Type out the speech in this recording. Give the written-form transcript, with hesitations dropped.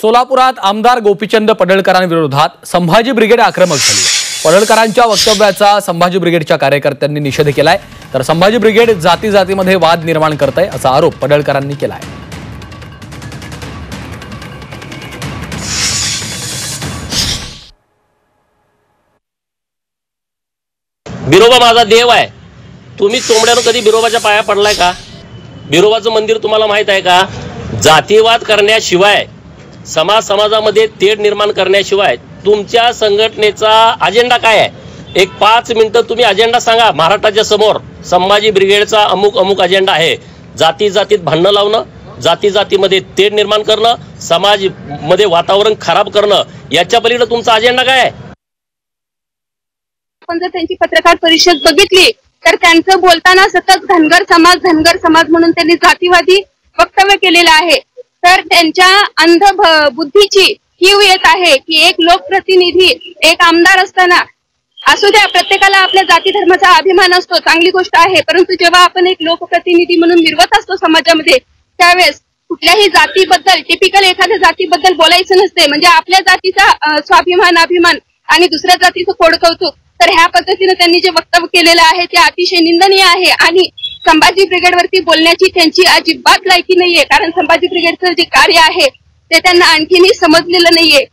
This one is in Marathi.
सोलापुरात आमदार गोपीचंद पडळकरांविरोधात संभाजी ब्रिगेड आक्रमक झाली। पडळकरांच्या वक्तव्याचा संभाजी ब्रिगेडच्या कार्यकर्त्यांनी निषेध केलाय, तर संभाजी ब्रिगेड जाती-जातीमध्ये वाद निर्माण करते असा आरोप पडळकरांनी केलाय। बिरोबा माझा देव आहे। तुम्ही चोमड्यानं कधी बिरोबाच्या पाया पडलाय का? बिरोबाचं मंदिर तुम्हाला माहित आहे का? जातीवाद करण्याशिवाय समाजामध्ये तेढ निर्माण करण्याशिवाय तुमच्या संघटनेचा अजेंडा काय आहे? एक 5 मिनिटं तुम्ही अजेंडा सांगा महाराष्ट्राच्या समोर। संभाजी ब्रिगेडचा अमुक अजेंडा आहे। जातीत भांडणं लावणं, जातीमध्ये तेढ निर्माण करणं, समाजामध्ये वातावरण खराब करणं, याच्या पलीकडे तुमचा अजेंडा काय आहे? आपण जर त्यांची पत्रकार परिषद बघितली तर त्यांचं बोलताना सतत धनगर समाज म्हणून त्यांनी जातीवादी वक्तव्य केलेलं आहे। तर त्यांच्या अंध बुद्धीची कीव येत आहे की एक लोकप्रतिनिधी, एक आमदार असताना असू द्या, प्रत्येकाला आपल्या जाती धर्माचा अभिमान असतो, चांगली गोष्ट आहे, परंतु जेव्हा आपण एक लोकप्रतिनिधी म्हणून मिरवत असतो समाजामध्ये, त्यावेळेस कुठल्याही जातीबद्दल, टिपिकल एखाद्या जातीबद्दल बोलायचं नसते। म्हणजे आपल्या जातीचा स्वाभिमान, अभिमान आणि दुसऱ्या जातीचं कोडकौतुक, तर ह्या पद्धतीने त्यांनी जे वक्तव्य केलेलं आहे ते अतिशय निंदनीय आहे। आणि संभाजी ब्रिगेडवरती बोलण्याची त्यांची अजिबात लायकी नाहीये, कारण संभाजी ब्रिगेडचं जे कार्य आहे ते त्यांना आणखीनही समजलेलं नाहीये।